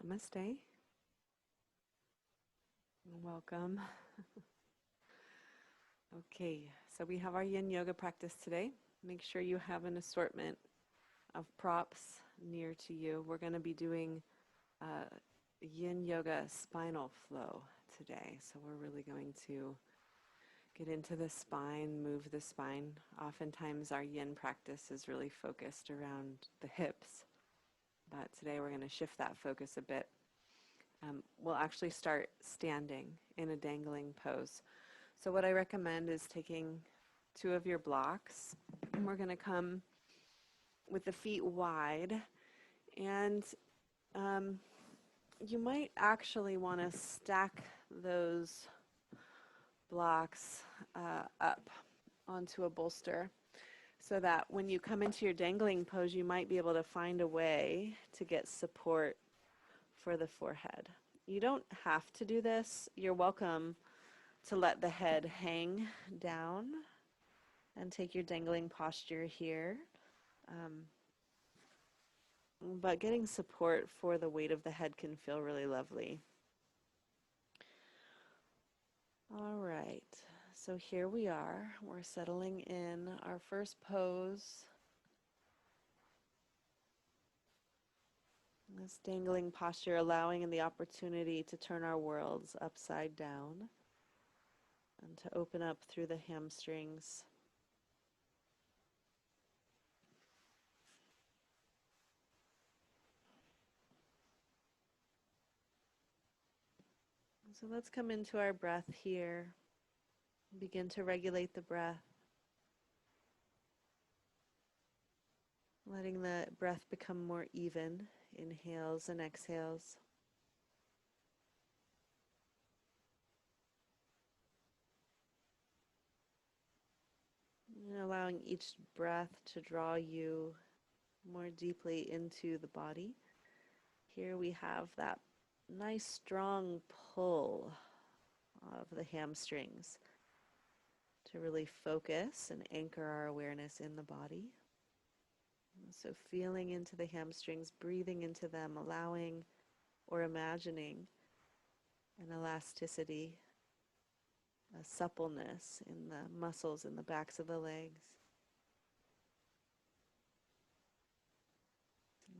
Namaste. Welcome. Okay, so we have our yin yoga practice today. Make sure you have an assortment of props near to you. We're going to be doing yin yoga spinal flow today. So we're really going to get into the spine, move the spine. Oftentimes our yin practice is really focused around the hips, but today we're going to shift that focus a bit. We'll actually start standing in a dangling pose. So what I recommend is taking two of your blocks, and we're going to come with the feet wide, and you might actually want to stack those blocks up onto a bolster so that when you come into your dangling pose, you might be able to find a way to get support for the forehead. You don't have to do this. You're welcome to let the head hang down and take your dangling posture here. But getting support for the weight of the head can feel really lovely. All right, so here we are. We're settling in our first pose. This dangling posture, allowing in the opportunity to turn our worlds upside down and to open up through the hamstrings. So let's come into our breath here. Begin to regulate the breath. Letting the breath become more even, inhales and exhales. And allowing each breath to draw you more deeply into the body. Here we have that nice strong pull of the hamstrings to really focus and anchor our awareness in the body. So feeling into the hamstrings, breathing into them, allowing or imagining an elasticity, a suppleness in the muscles in the backs of the legs.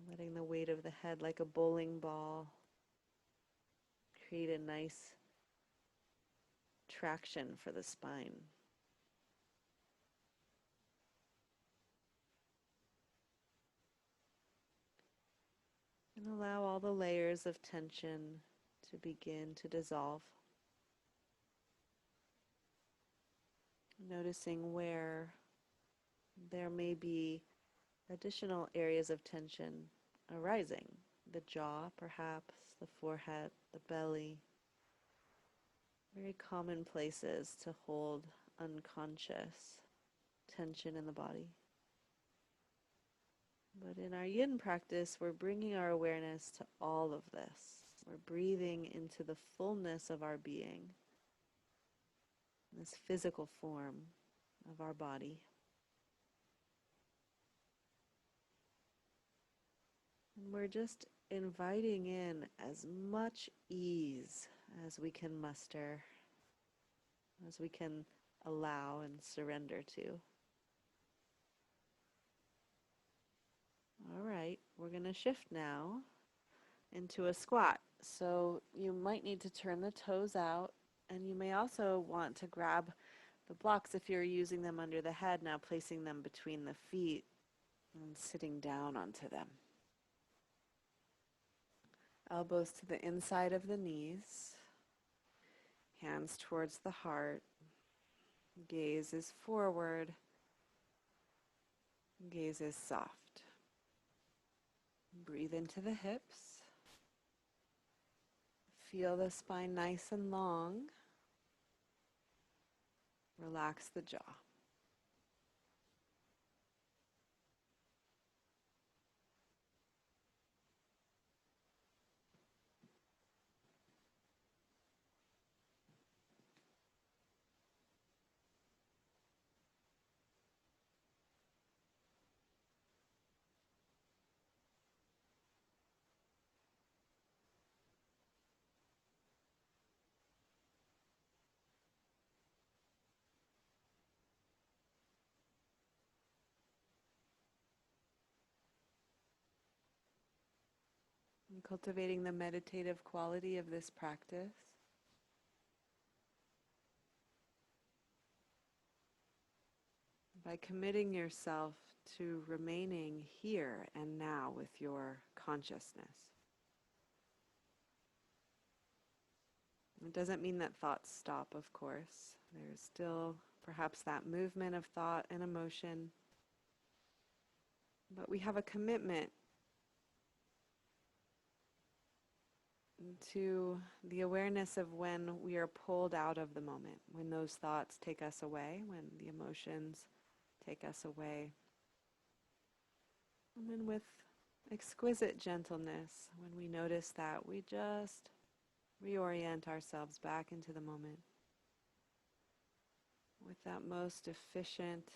Letting the weight of the head, like a bowling ball, create a nice traction for the spine. And allow all the layers of tension to begin to dissolve. Noticing where there may be additional areas of tension arising. The jaw, perhaps, the forehead, the belly. Very common places to hold unconscious tension in the body. But in our yin practice, we're bringing our awareness to all of this. We're breathing into the fullness of our being, this physical form of our body. And we're just inviting in as much ease as we can muster, as we can allow and surrender to. All right, we're going to shift now into a squat. So you might need to turn the toes out, and you may also want to grab the blocks if you're using them under the head, now placing them between the feet and sitting down onto them. Elbows to the inside of the knees, hands towards the heart, gaze is forward, gaze is soft. Breathe into the hips. Feel the spine nice and long. Relax the jaw. and cultivating the meditative quality of this practice by committing yourself to remaining here and now with your consciousness. It doesn't mean that thoughts stop, of course. There's still perhaps that movement of thought and emotion, but we have a commitment to the awareness of when we are pulled out of the moment, when those thoughts take us away, when the emotions take us away. And then with exquisite gentleness, when we notice that, we just reorient ourselves back into the moment with that most efficient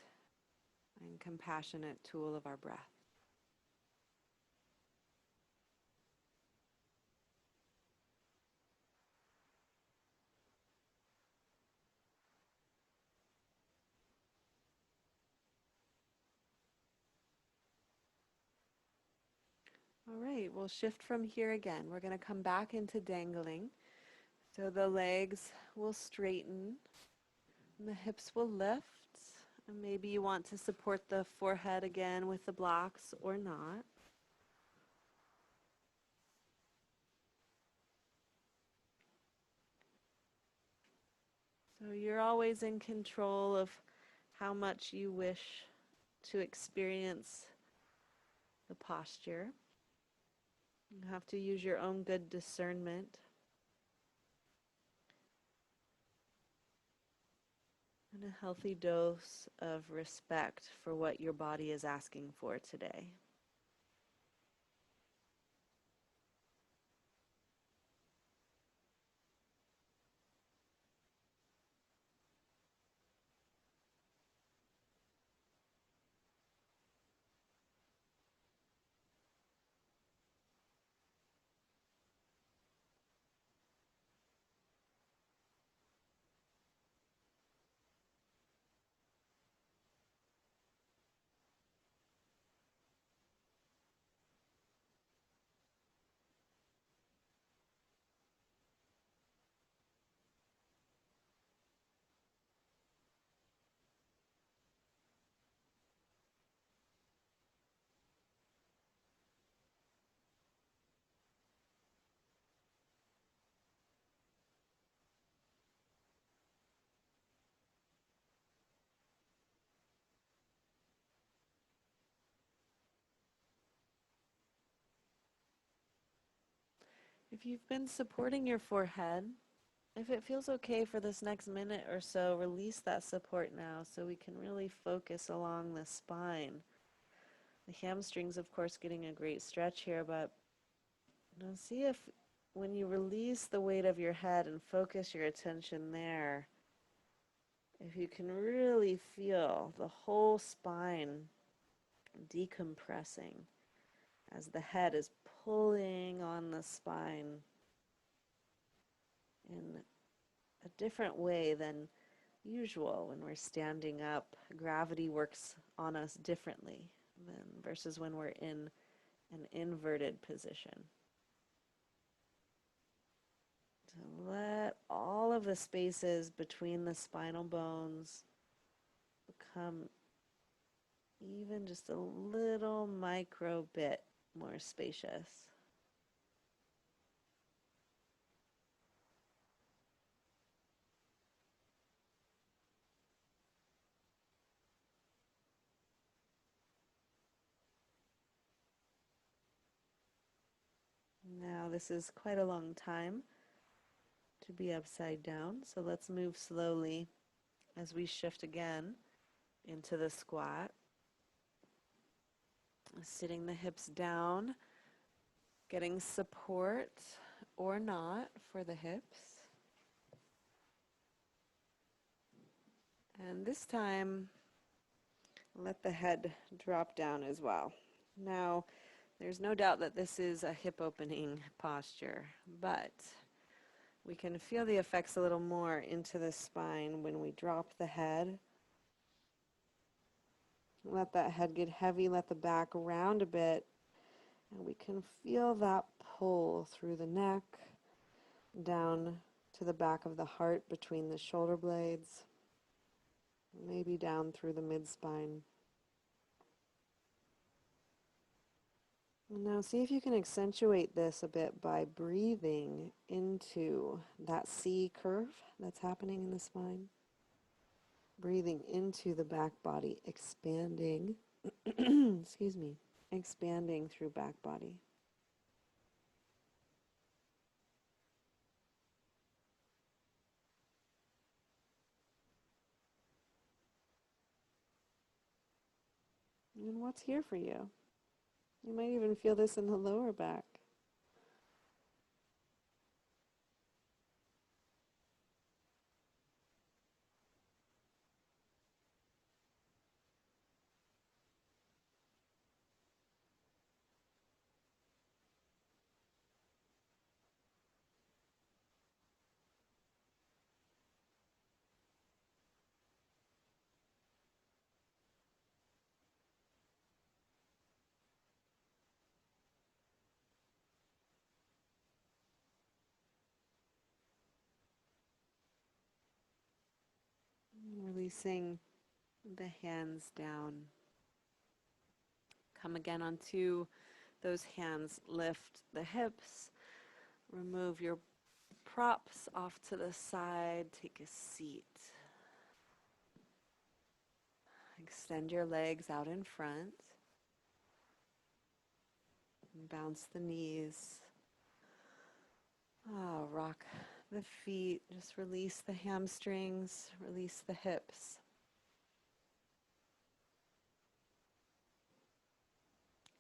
and compassionate tool of our breath. All right, we'll shift from here again. We're going to come back into dangling. So the legs will straighten and the hips will lift. And maybe you want to support the forehead again with the blocks or not. So you're always in control of how much you wish to experience the posture. You have to use your own good discernment. And a healthy dose of respect for what your body is asking for today. If you've been supporting your forehead, if it feels okay for this next minute or so, release that support now so we can really focus along the spine. The hamstrings, of course, getting a great stretch here, but see if when you release the weight of your head and focus your attention there, if you can really feel the whole spine decompressing as the head is pulling on the spine in a different way than usual when we're standing up. Gravity works on us differently than versus when we're in an inverted position. To let all of the spaces between the spinal bones become even just a little micro bit more spacious. Now this is quite a long time to be upside down, so let's move slowly as we shift again into the squat. Sitting the hips down, getting support or not for the hips. And this time, let the head drop down as well. Now, there's no doubt that this is a hip opening posture, but we can feel the effects a little more into the spine when we drop the head. Let that head get heavy, let the back round a bit, and we can feel that pull through the neck, down to the back of the heart between the shoulder blades, maybe down through the mid-spine. And now see if you can accentuate this a bit by breathing into that C curve that's happening in the spine. Breathing into the back body, expanding, excuse me, expanding through back body. And what's here for you? You might even feel this in the lower back. Releasing the hands down. Come again onto those hands. Lift the hips. Remove your props off to the side. Take a seat. Extend your legs out in front. And bounce the knees. Rock the feet. Just release the hamstrings. Release the hips.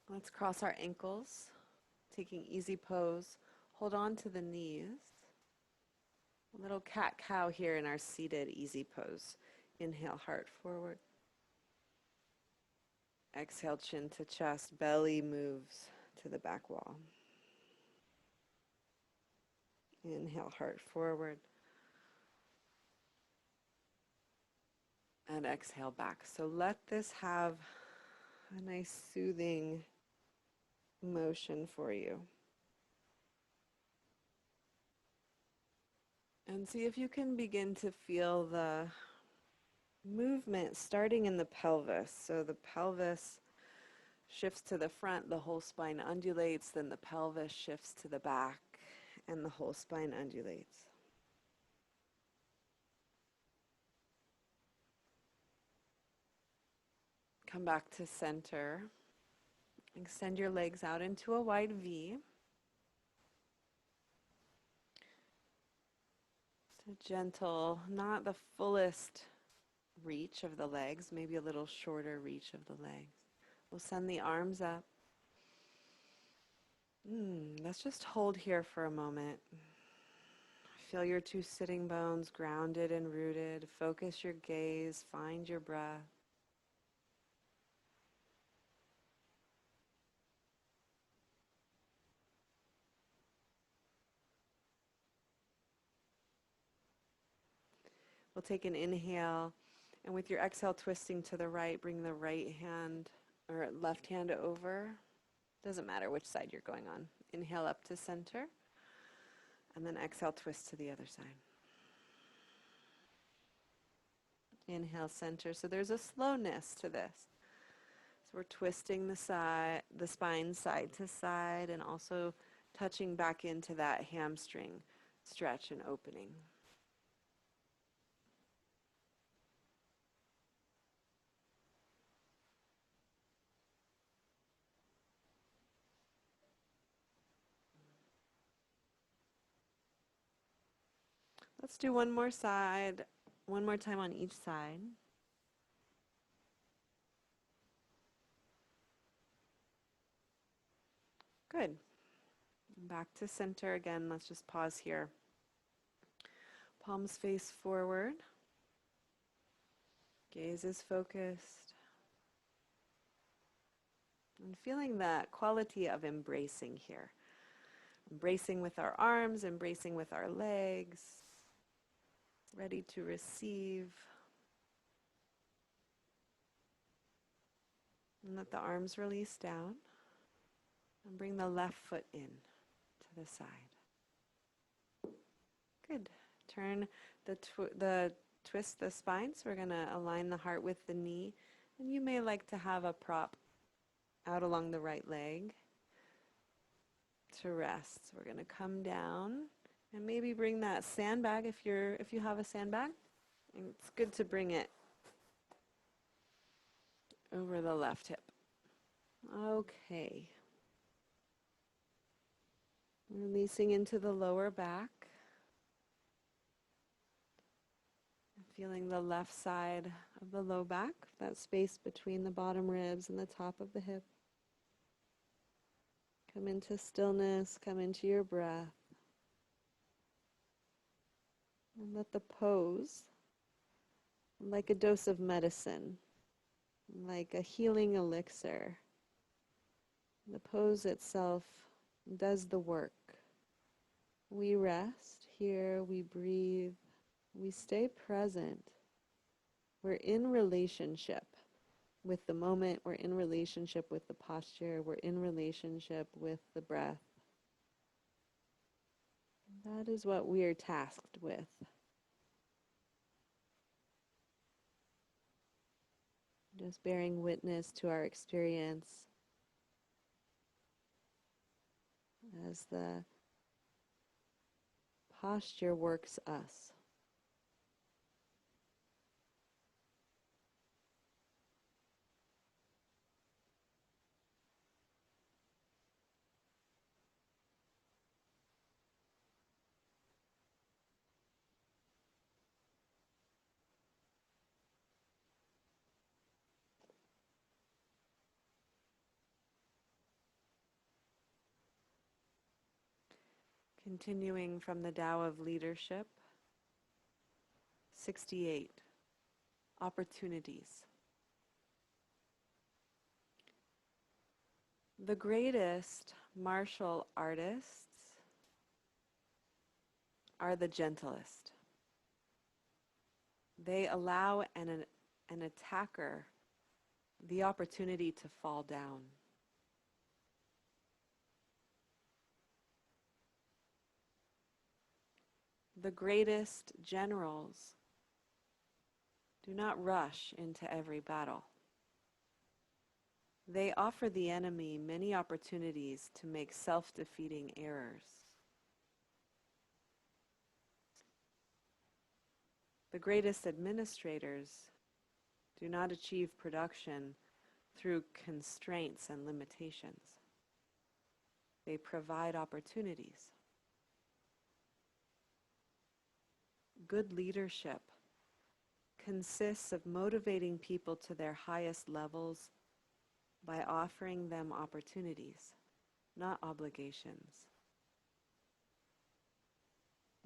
Let's cross our ankles. Taking easy pose. Hold on to the knees. A little cat-cow here in our seated easy pose. Inhale, heart forward. Exhale, chin to chest. Belly moves to the back wall. Inhale, heart forward. And exhale back. So let this have a nice soothing motion for you. And see if you can begin to feel the movement starting in the pelvis. So the pelvis shifts to the front, the whole spine undulates, then the pelvis shifts to the back, and the whole spine undulates. Come back to center. Extend your legs out into a wide V. So gentle, not the fullest reach of the legs, maybe a little shorter reach of the legs. We'll send the arms up. Let's just hold here for a moment. Feel your two sitting bones grounded and rooted. Focus your gaze, find your breath. We'll take an inhale, and with your exhale twisting to the right, bring the right hand or left hand over. Doesn't matter which side you're going on. Inhale up to center, and then exhale, twist to the other side. Inhale, center. So there's a slowness to this. So we're twisting the spine side to side, and also touching back into that hamstring stretch and opening. Let's do one more side, one more time on each side. Good. Back to center again. Let's just pause here. Palms face forward. Gaze is focused. And feeling that quality of embracing here. Embracing with our arms, embracing with our legs. Ready to receive. And let the arms release down. And bring the left foot in. the side. Good. Turn twist the spine. So we're going to align the heart with the knee. And you may like to have a prop out along the right leg to rest. So we're going to come down and maybe bring that sandbag if you have a sandbag. And it's good to bring it over the left hip. Okay. Releasing into the lower back. Feeling the left side of the low back, that space between the bottom ribs and the top of the hip. Come into stillness, come into your breath. And let the pose, like a dose of medicine, like a healing elixir. The pose itself does the work. We rest here, we breathe, we stay present. We're in relationship with the moment, we're in relationship with the posture, we're in relationship with the breath. That is what we are tasked with. Just bearing witness to our experience as the posture works us. Continuing from the Tao of Leadership, 68, opportunities. The greatest martial artists are the gentlest. They allow an attacker the opportunity to fall down. The greatest generals do not rush into every battle. They offer the enemy many opportunities to make self-defeating errors. The greatest administrators do not achieve production through constraints and limitations. They provide opportunities. Good leadership consists of motivating people to their highest levels by offering them opportunities, not obligations.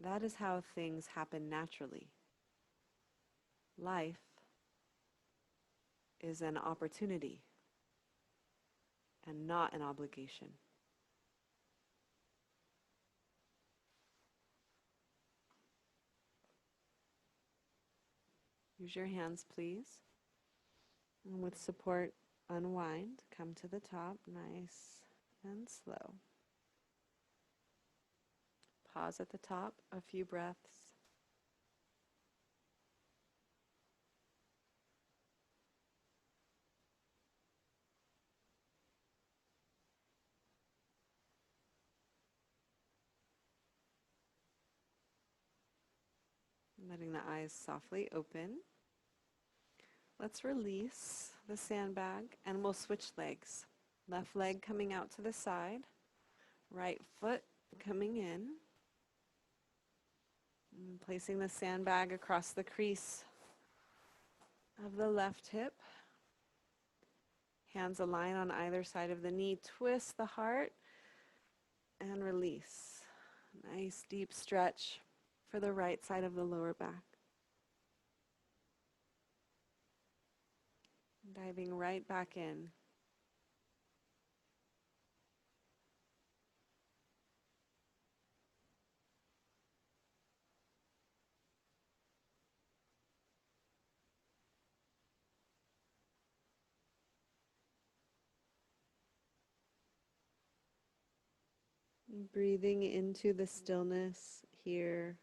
That is how things happen naturally. Life is an opportunity and not an obligation. Use your hands, please. And with support, unwind. Come to the top, nice and slow. Pause at the top, a few breaths. Letting the eyes softly open. Let's release the sandbag and we'll switch legs. Left leg coming out to the side, right foot coming in. And placing the sandbag across the crease of the left hip. Hands align on either side of the knee. Twist the heart and release. Nice deep stretch for the right side of the lower back. Diving right back in. Breathing into the stillness here.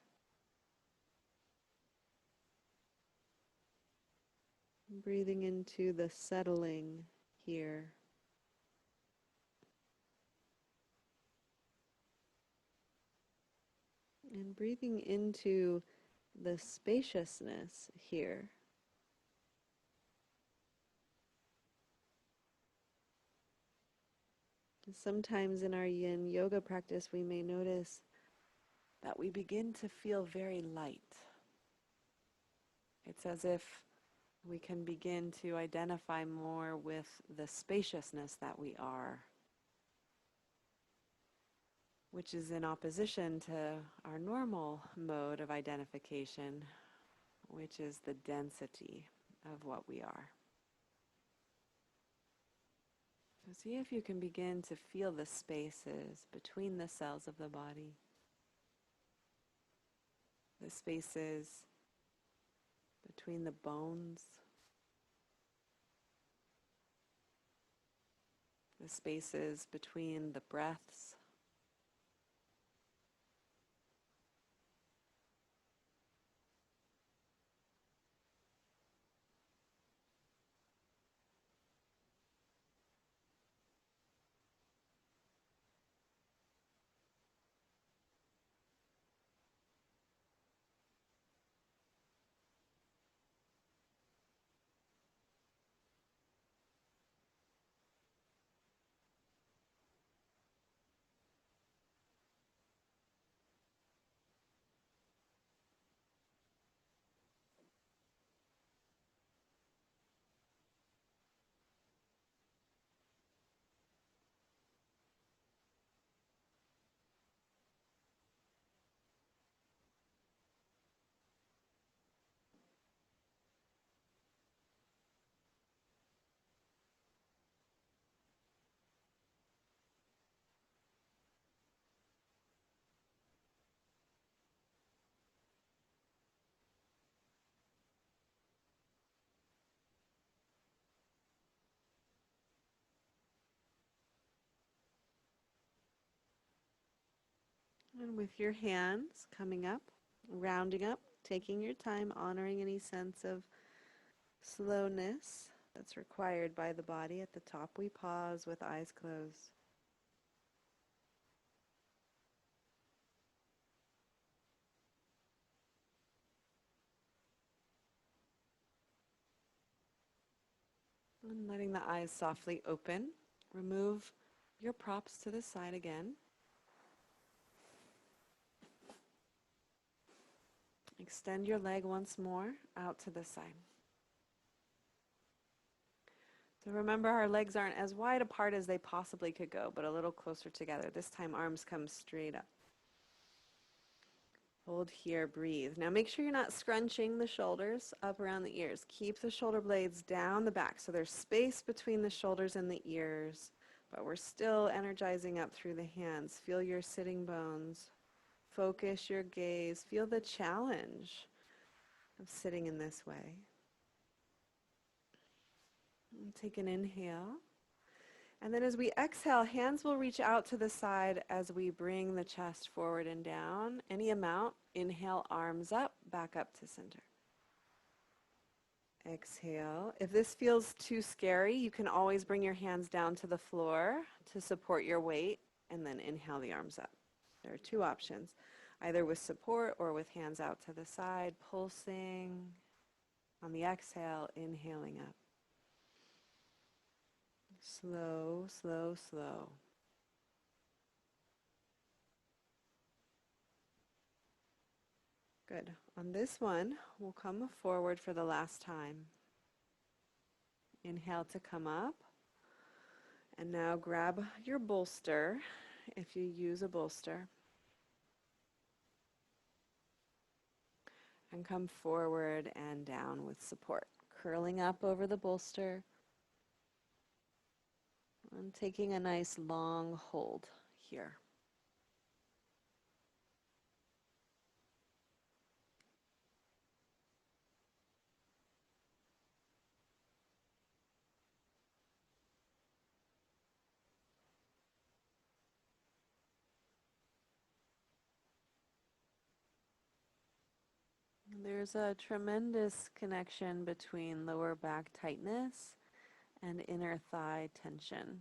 Breathing into the settling here. And breathing into the spaciousness here. Sometimes in our yin yoga practice, we may notice that we begin to feel very light. It's as if we can begin to identify more with the spaciousness that we are, which is in opposition to our normal mode of identification, which is the density of what we are. So see if you can begin to feel the spaces between the cells of the body, the spaces between the bones, the spaces between the breaths. And with your hands coming up, rounding up, taking your time, honoring any sense of slowness that's required by the body. At the top, we pause with eyes closed. And letting the eyes softly open. Remove your props to the side again. Extend your leg once more out to the side. So remember, our legs aren't as wide apart as they possibly could go, but a little closer together. This time, arms come straight up. Hold here, breathe. Now make sure you're not scrunching the shoulders up around the ears. Keep the shoulder blades down the back, so there's space between the shoulders and the ears, but we're still energizing up through the hands. Feel your sitting bones. Focus your gaze. Feel the challenge of sitting in this way. And take an inhale. And then as we exhale, hands will reach out to the side as we bring the chest forward and down. Any amount. Inhale, arms up, back up to center. Exhale. If this feels too scary, you can always bring your hands down to the floor to support your weight, and then inhale the arms up. There are two options, either with support or with hands out to the side, pulsing. On the exhale, inhaling up. Slow, slow, slow. Good. On this one, we'll come forward for the last time. Inhale to come up. And now grab your bolster, if you use a bolster. And come forward and down with support. Curling up over the bolster. And taking a nice long hold here. There's a tremendous connection between lower back tightness and inner thigh tension.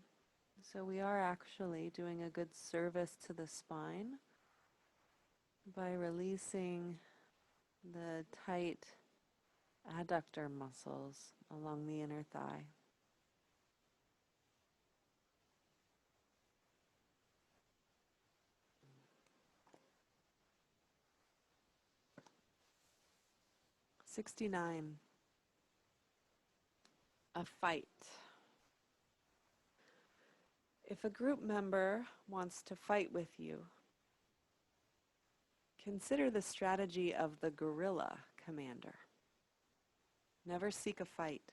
So we are actually doing a good service to the spine by releasing the tight adductor muscles along the inner thigh. '69. A fight. If a group member wants to fight with you, consider the strategy of the guerrilla commander. Never seek a fight.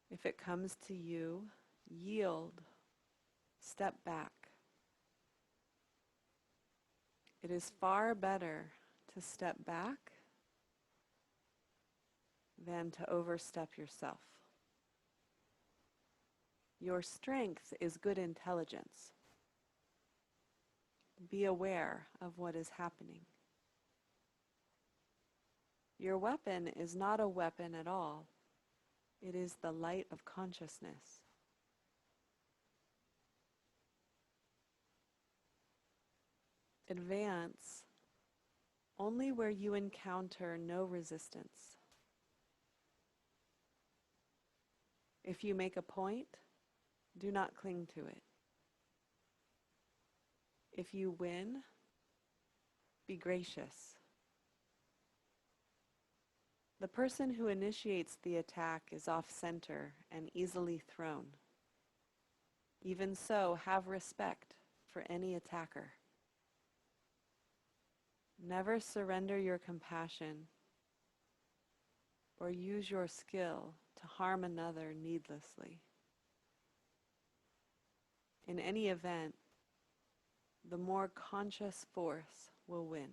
If it comes to you, yield, step back. It is far better to step back than to overstep yourself. Your strength is good intelligence. Be aware of what is happening. Your weapon is not a weapon at all. It is the light of consciousness. Advance only where you encounter no resistance. If you make a point, do not cling to it. If you win, be gracious. The person who initiates the attack is off-center and easily thrown. Even so, have respect for any attacker. Never surrender your compassion or use your skill to harm another needlessly. In any event, the more conscious force will win.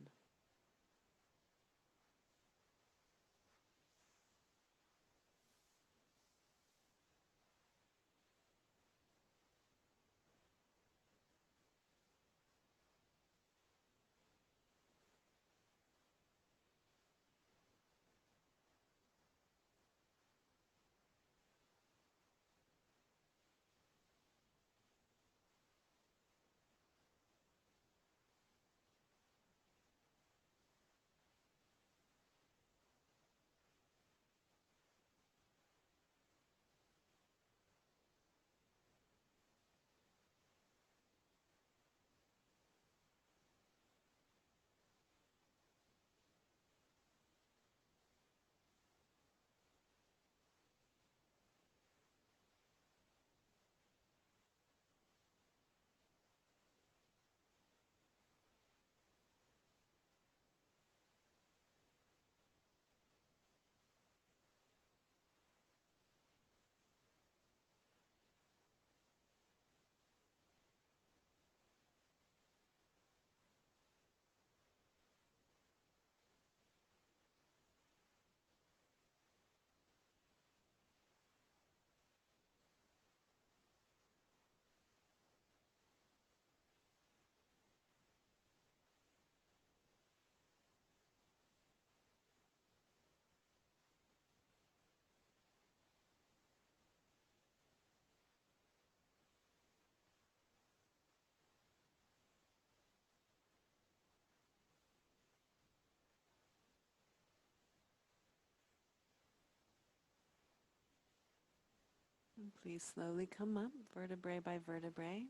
And please slowly come up, vertebrae by vertebrae,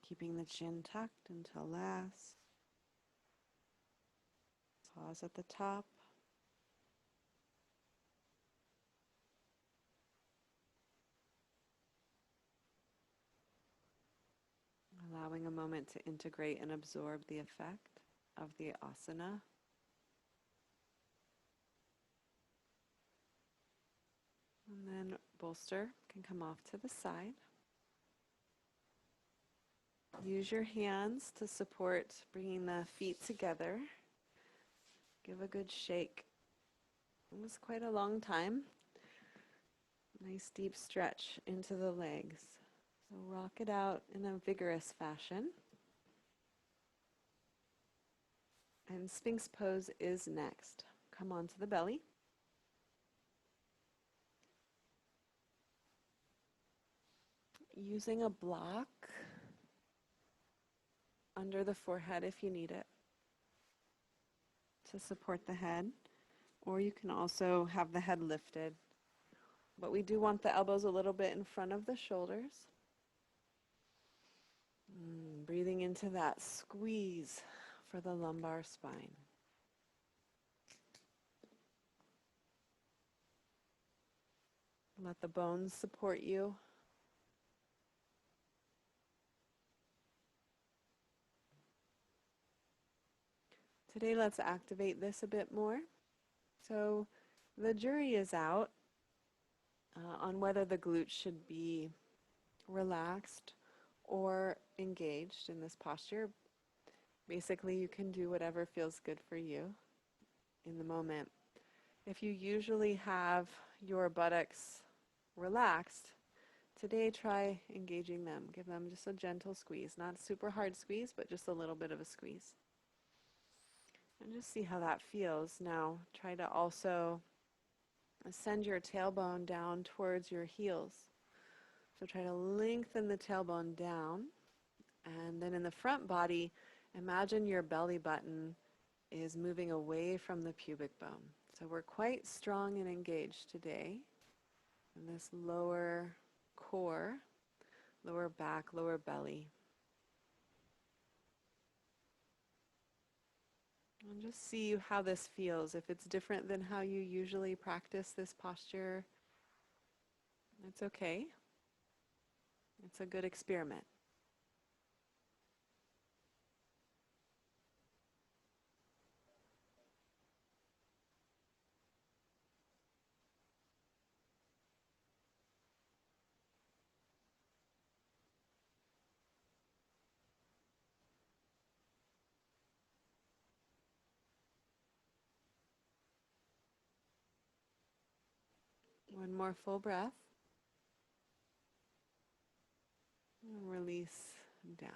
keeping the chin tucked until last. Pause at the top. Allowing a moment to integrate and absorb the effect of the asana. And then bolster can come off to the side. Use your hands to support bringing the feet together. Give a good shake. It was quite a long time. Nice deep stretch into the legs. So rock it out in a vigorous fashion. And Sphinx pose is next. Come onto the belly. Using a block under the forehead if you need it to support the head, or you can also have the head lifted. But we do want the elbows a little bit in front of the shoulders. Breathing into that squeeze for the lumbar spine. Let the bones support you. Today, let's activate this a bit more. So the jury is out on whether the glutes should be relaxed or engaged in this posture. Basically, you can do whatever feels good for you in the moment. If you usually have your buttocks relaxed, today try engaging them. Give them just a gentle squeeze, not super hard squeeze, but just a little bit of a squeeze. And just see how that feels. Now, try to also send your tailbone down towards your heels. So try to lengthen the tailbone down. And then in the front body, imagine your belly button is moving away from the pubic bone. So we're quite strong and engaged today in this lower core, lower back, lower belly. And just see how this feels. If it's different than how you usually practice this posture, it's okay. It's a good experiment. One more full breath. And release down.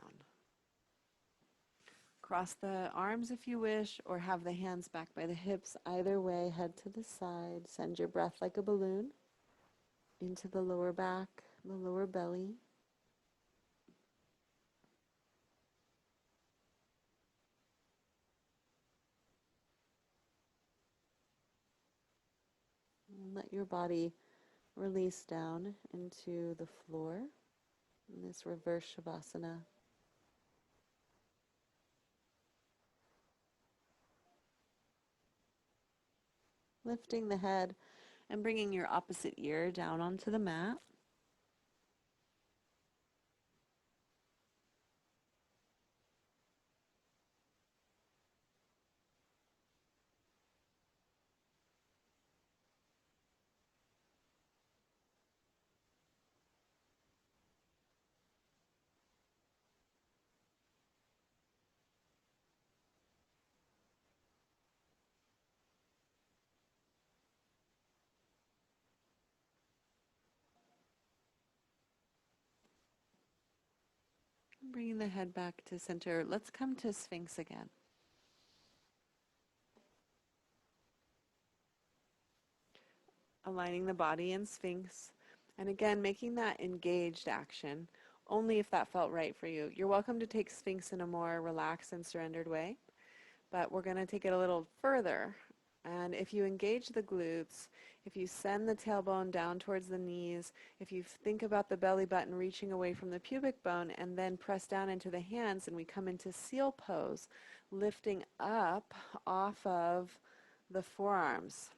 Cross the arms if you wish, or have the hands back by the hips. Either way, head to the side. Send your breath like a balloon into the lower back, the lower belly. And let your body release down into the floor in this reverse Shavasana. Lifting the head and bringing your opposite ear down onto the mat. Bringing the head back to center. Let's come to Sphinx again. Aligning the body in Sphinx. And again, making that engaged action only if that felt right for you. You're welcome to take Sphinx in a more relaxed and surrendered way, but we're going to take it a little further. And if you engage the glutes, if you send the tailbone down towards the knees, if you think about the belly button reaching away from the pubic bone and then press down into the hands, and we come into seal pose, lifting up off of the forearms.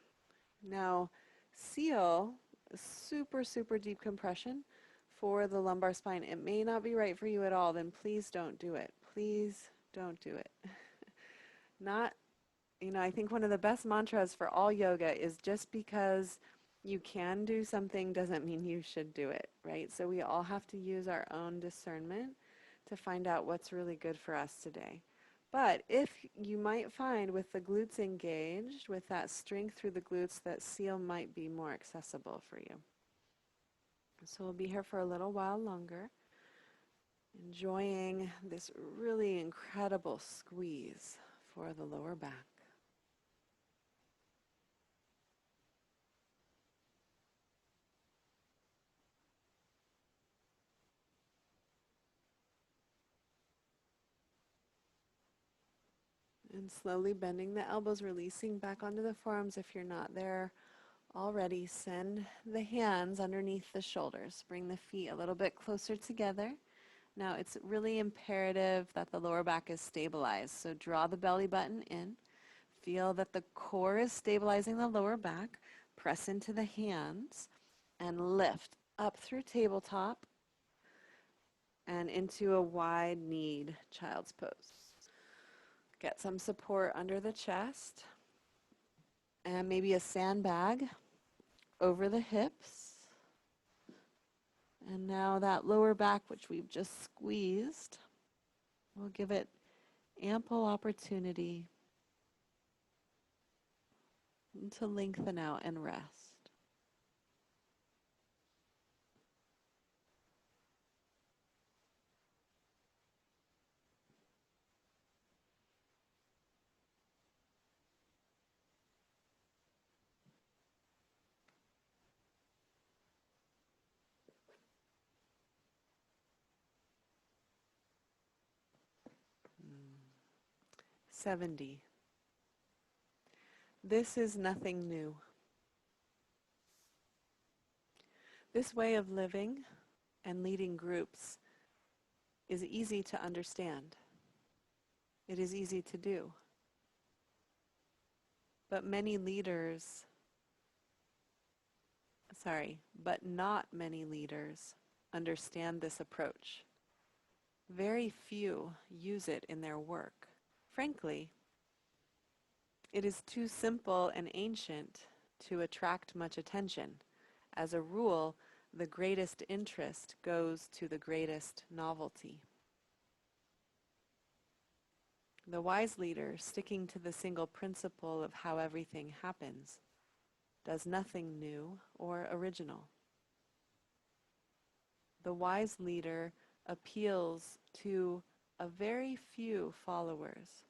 Now, seal, super, super deep compression for the lumbar spine. It may not be right for you at all, then please don't do it. Please don't do it. Not, I think one of the best mantras for all yoga is just because you can do something doesn't mean you should do it, right? So we all have to use our own discernment to find out what's really good for us today. But if you might find with the glutes engaged, with that strength through the glutes, that seal might be more accessible for you. So we'll be here for a little while longer, enjoying this really incredible squeeze for the lower back. And slowly bending the elbows, releasing back onto the forearms if you're not there already. Send the hands underneath the shoulders. Bring the feet a little bit closer together. Now it's really imperative that the lower back is stabilized. So draw the belly button in. Feel that the core is stabilizing the lower back. Press into the hands and lift up through tabletop and into a wide-kneed child's pose. Get some support under the chest and maybe a sandbag over the hips. And now that lower back, which we've just squeezed, we'll give it ample opportunity to lengthen out and rest. Mm. 70. This is nothing new. This way of living and leading groups is easy to understand. It is easy to do. But not many leaders understand this approach. Very few use it in their work. Frankly, it is too simple and ancient to attract much attention. As a rule, the greatest interest goes to the greatest novelty. The wise leader, sticking to the single principle of how everything happens, does nothing new or original. The wise leader appeals to a very few followers,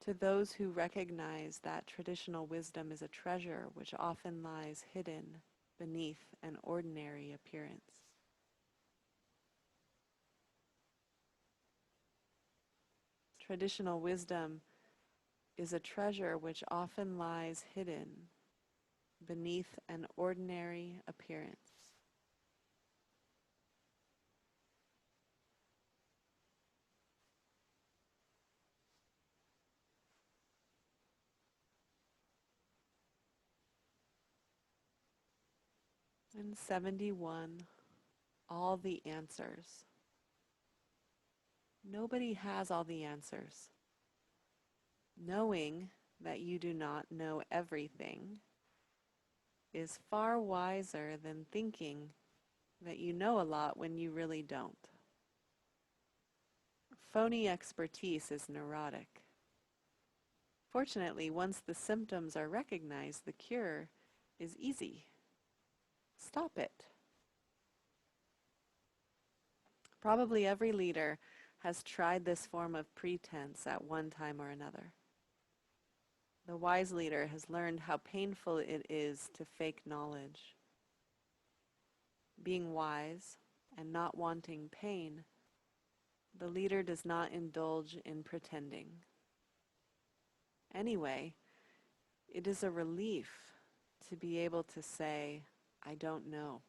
to those who recognize that traditional wisdom is a treasure which often lies hidden beneath an ordinary appearance. Traditional wisdom is a treasure which often lies hidden beneath an ordinary appearance. And 71, all the answers. Nobody has all the answers. Knowing that you do not know everything is far wiser than thinking that you know a lot when you really don't. Phony expertise is neurotic. Fortunately, once the symptoms are recognized, the cure is easy. Stop it. Probably every leader has tried this form of pretense at one time or another. The wise leader has learned how painful it is to fake knowledge. Being wise and not wanting pain, the leader does not indulge in pretending. Anyway, it is a relief to be able to say, I don't know.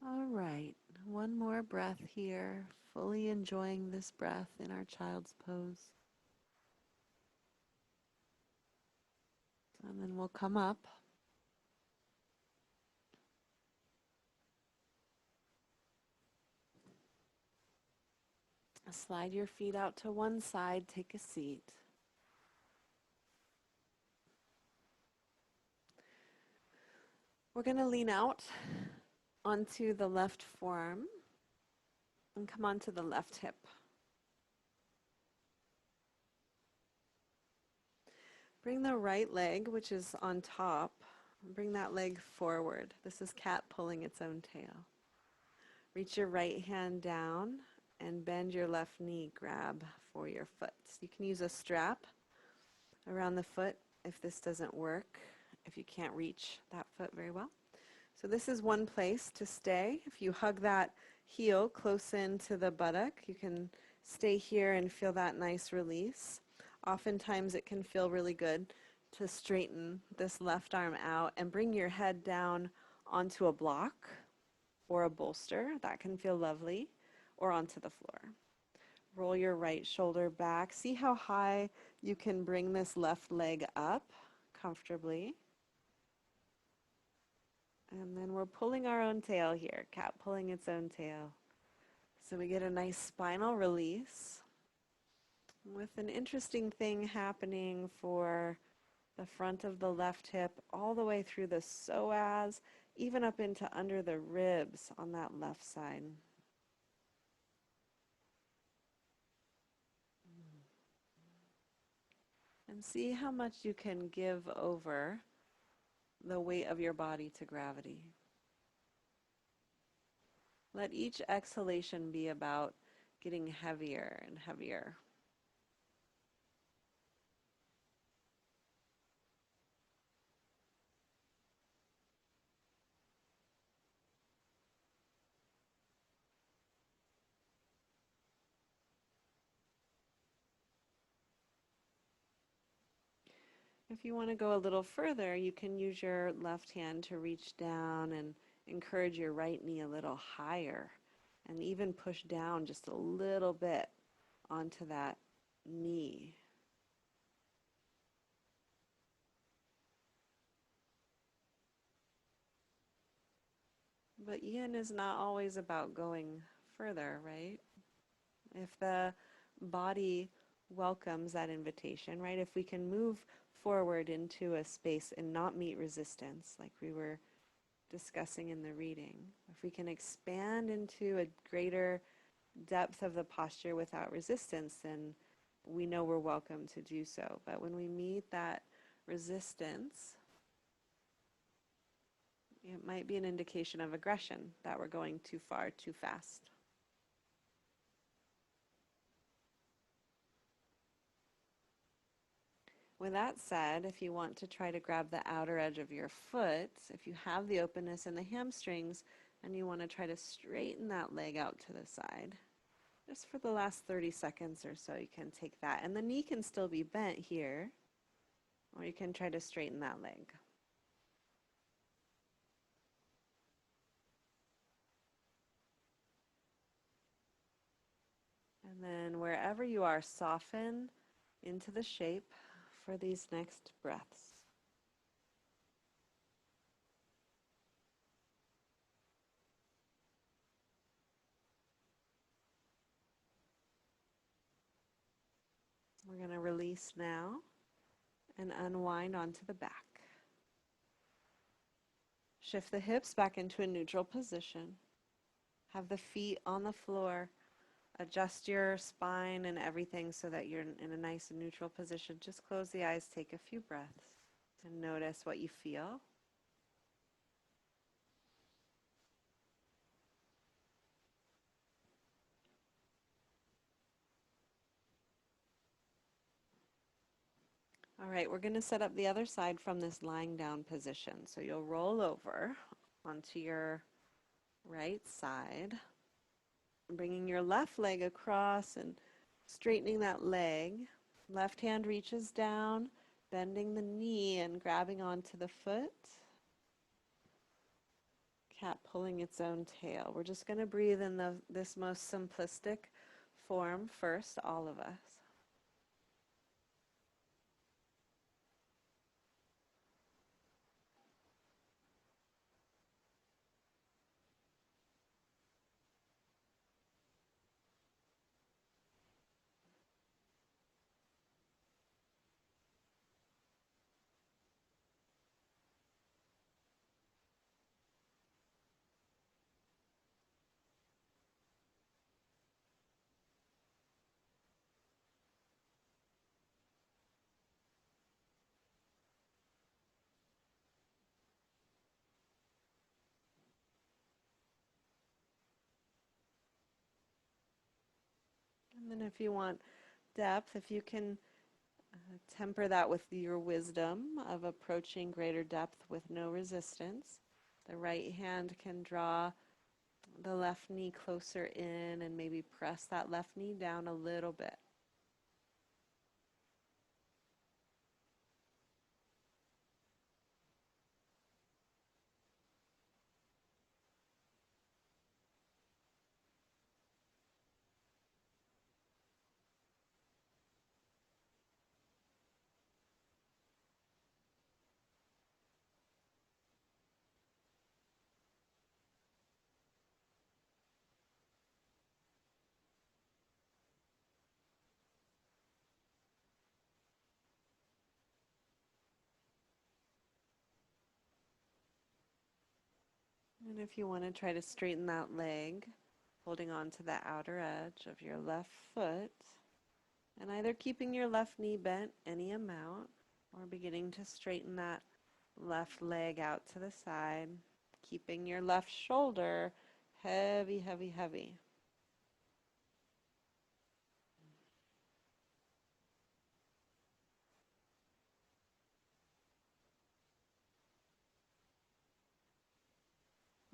All right, one more breath here, fully enjoying this breath in our child's pose. And then we'll come up. Slide your feet out to one side, take a seat. We're going to lean out onto the left forearm and come onto the left hip. Bring the right leg, which is on top, bring that leg forward. This is cat pulling its own tail. Reach your right hand down and bend your left knee, grab for your foot. You can use a strap around the foot if this doesn't work, if you can't reach that foot very well. So this is one place to stay. If you hug that heel close into the buttock, you can stay here and feel that nice release. Oftentimes it can feel really good to straighten this left arm out and bring your head down onto a block or a bolster. That can feel lovely, or onto the floor. Roll your right shoulder back. See how high you can bring this left leg up comfortably. And then we're pulling our own tail here, cat pulling its own tail. So we get a nice spinal release with an interesting thing happening for the front of the left hip all the way through the psoas, even up into under the ribs on that left side. And see how much you can give over the weight of your body to gravity. Let each exhalation be about getting heavier and heavier. If you want to go a little further, you can use your left hand to reach down and encourage your right knee a little higher, and even push down just a little bit onto that knee. But yin is not always about going further, right? If the body welcomes that invitation, right? If we can move forward into a space and not meet resistance, like we were discussing in the reading, if we can expand into a greater depth of the posture without resistance, then we know we're welcome to do so. But when we meet that resistance, it might be an indication of aggression, that we're going too far, too fast. With that said, if you want to try to grab the outer edge of your foot, if you have the openness in the hamstrings and you want to try to straighten that leg out to the side, just for the last 30 seconds or so, you can take that. And the knee can still be bent here, or you can try to straighten that leg. And then wherever you are, soften into the shape for these next breaths. We're going to release now and unwind onto the back. Shift the hips back into a neutral position. Have the feet on the floor. Adjust your spine and everything so that you're in a nice and neutral position. Just close the eyes, take a few breaths, and notice what you feel. All right, we're going to set up the other side from this lying down position. So you'll roll over onto your right side, bringing your left leg across and straightening that leg. Left hand reaches down, bending the knee and grabbing onto the foot. cat pulling its own tail. We're just going to breathe in this most simplistic form first, all of us. And then if you want depth, if you can temper that with your wisdom of approaching greater depth with no resistance, the right hand can draw the left knee closer in and maybe press that left knee down a little bit. And if you want to try to straighten that leg, holding on to the outer edge of your left foot, and either keeping your left knee bent any amount or beginning to straighten that left leg out to the side, keeping your left shoulder heavy, heavy, heavy.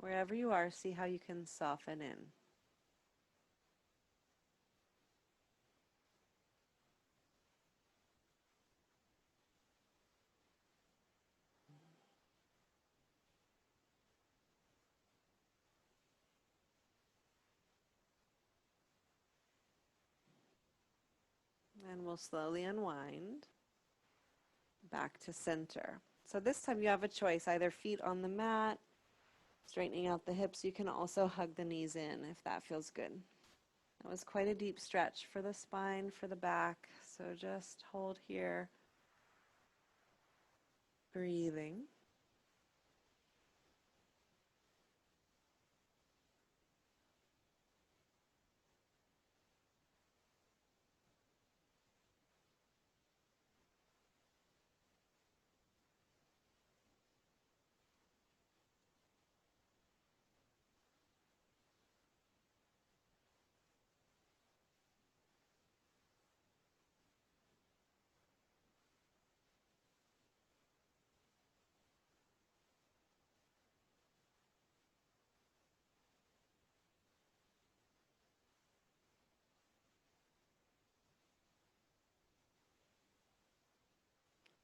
Wherever you are, see how you can soften in. And we'll slowly unwind back to center. So this time you have a choice, either feet on the mat, straightening out the hips. You can also hug the knees in if that feels good. That was quite a deep stretch for the spine, for the back. So just hold here, breathing.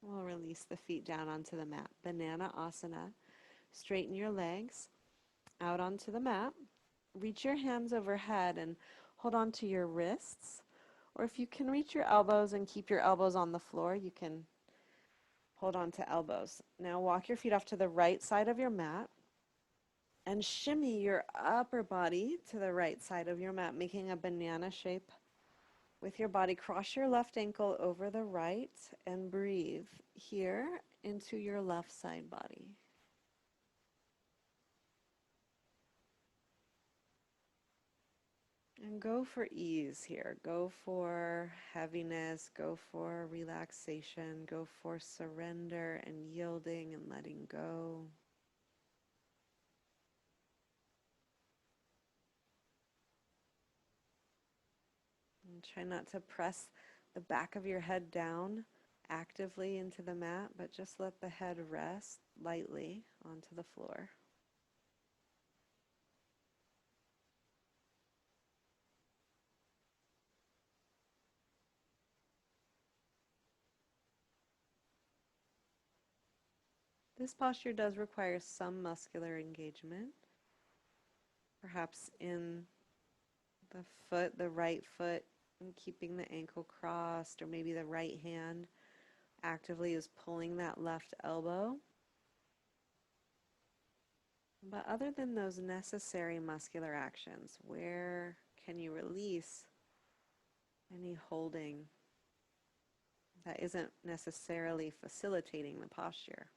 We'll release the feet down onto the mat. Banana asana. Straighten your legs out onto the mat. Reach your hands overhead and hold on to your wrists. Or if you can reach your elbows and keep your elbows on the floor, you can hold on to elbows. Now walk your feet off to the right side of your mat and shimmy your upper body to the right side of your mat, making a banana shape with your body. Cross your left ankle over the right and breathe here into your left side body. And go for ease here. Go for heaviness. Go for relaxation. Go for surrender and yielding and letting go. And try not to press the back of your head down actively into the mat, but just let the head rest lightly onto the floor. This posture does require some muscular engagement. perhaps in the foot, the right foot, and keeping the ankle crossed, or maybe the right hand actively is pulling that left elbow. But other than those necessary muscular actions, where can you release any holding that isn't necessarily facilitating the posture?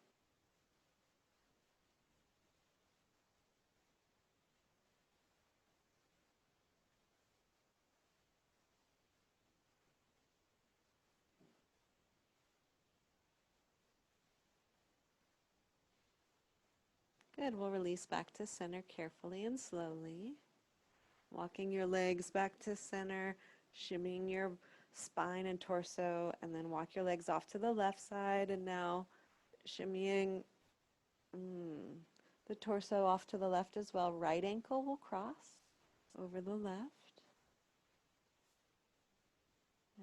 Good. We'll release back to center carefully and slowly. Walking your legs back to center, shimmying your spine and torso, and then walk your legs off to the left side, and now shimmying the torso off to the left as well. Right ankle will cross over the left,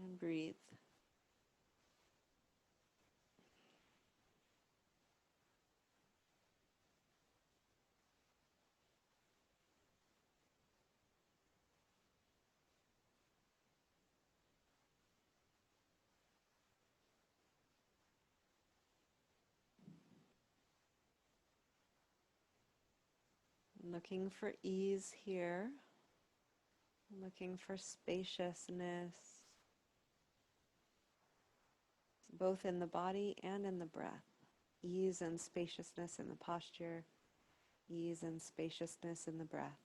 and breathe. Looking for ease here, looking for spaciousness, both in the body and in the breath. Ease and spaciousness in the posture, ease and spaciousness in the breath.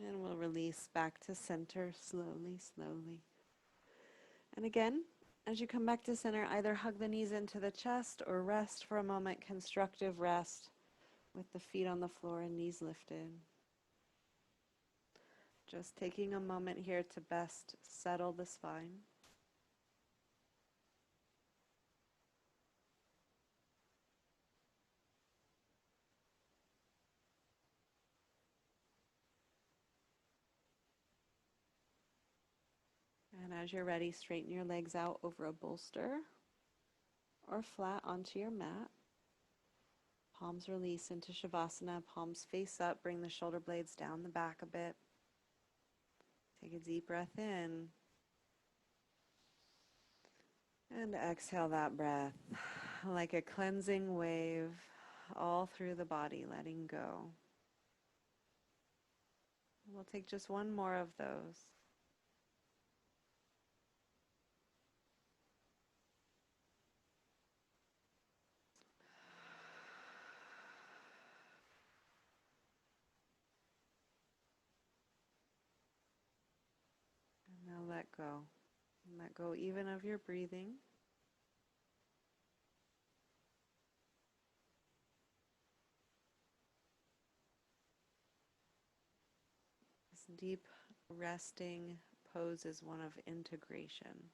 And we'll release back to center slowly, slowly. And again, as you come back to center, either hug the knees into the chest or rest for a moment, constructive rest with the feet on the floor and knees lifted. Just taking a moment here to best settle the spine. And as you're ready, straighten your legs out over a bolster or flat onto your mat. Palms release into Shavasana, palms face up, bring the shoulder blades down the back a bit. Take a deep breath in. And exhale that breath like a cleansing wave all through the body, letting go. We'll take just one more of those. And now let go. Let go even of your breathing. This deep resting pose is one of integration.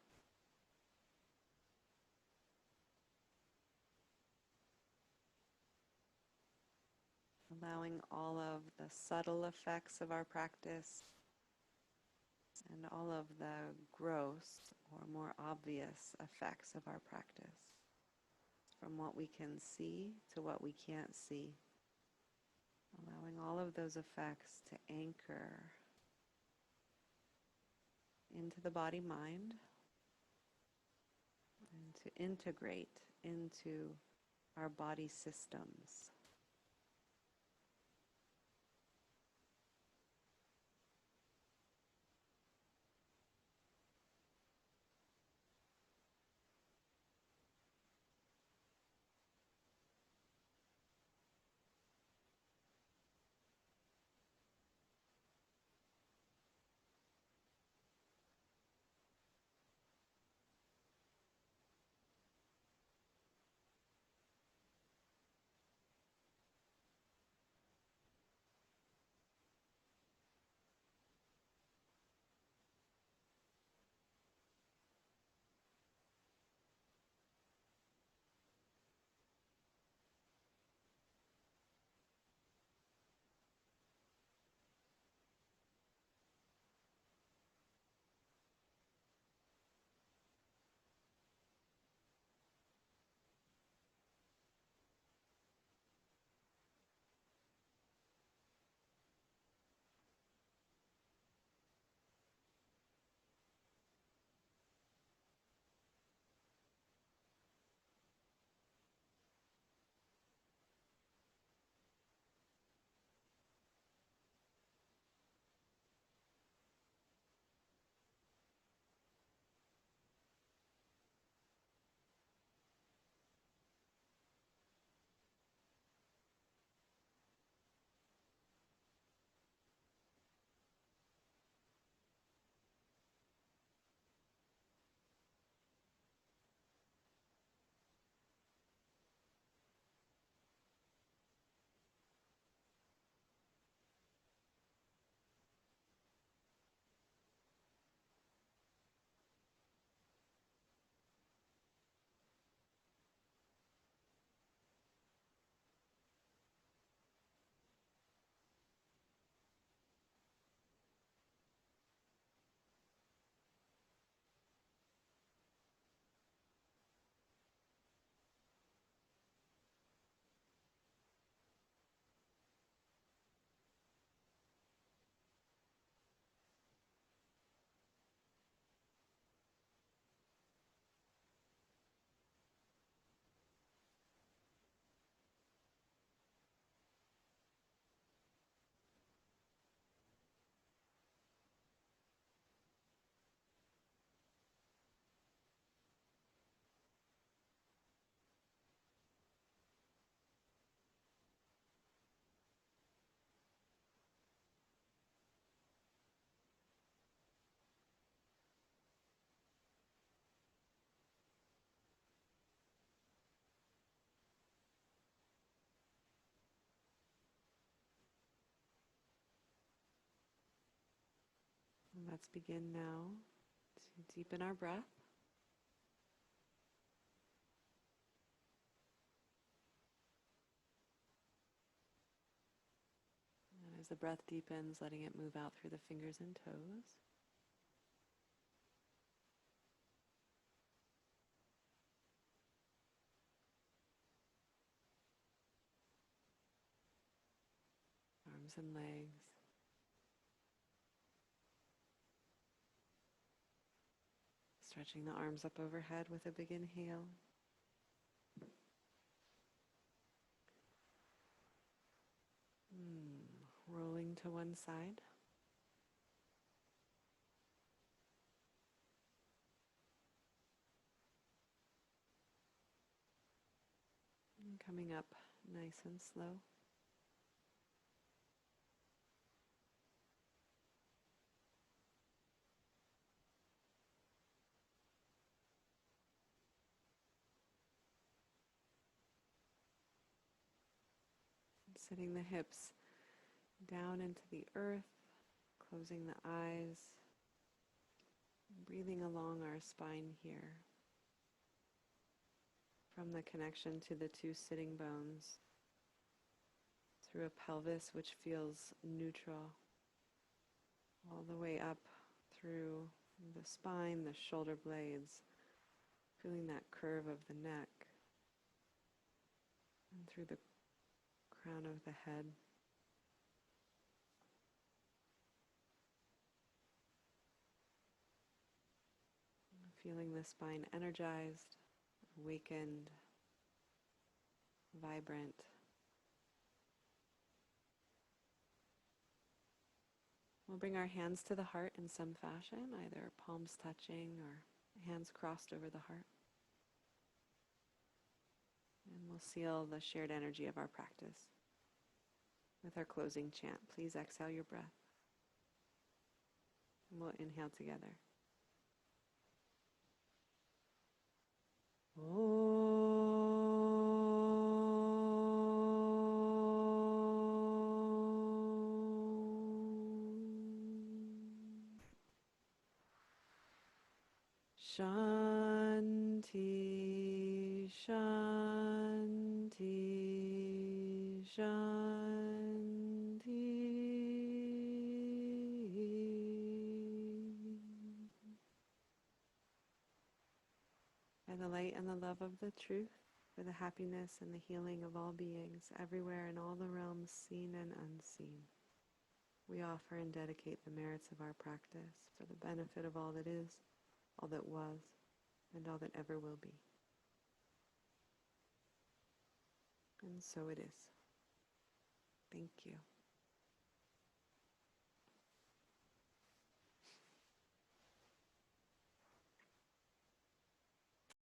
Allowing all of the subtle effects of our practice and all of the gross or more obvious effects of our practice, from what we can see to what we can't see. Allowing all of those effects to anchor into the body-mind and to integrate into our body systems. Let's begin now to deepen our breath. And as the breath deepens, letting it move out through the fingers and toes. Arms and legs. Stretching the arms up overhead with a big inhale. Rolling to one side. And coming up nice and slow. Sitting the hips down into the earth, closing the eyes, breathing along our spine here. From the connection to the two sitting bones, through a pelvis which feels neutral, all the way up through the spine, the shoulder blades, feeling that curve of the neck, and through the crown of the head. Feeling the spine energized, awakened, vibrant. We'll bring our hands to the heart in some fashion, either palms touching or hands crossed over the heart. And we'll seal the shared energy of our practice with our closing chant. Please exhale your breath. And we'll inhale together. Shanti, Shanti, Shanti. By the light and the love of the truth, for the happiness and the healing of all beings, everywhere in all the realms seen and unseen, we offer and dedicate the merits of our practice for the benefit of all that is, all that was, and all that ever will be. And so it is. Thank you.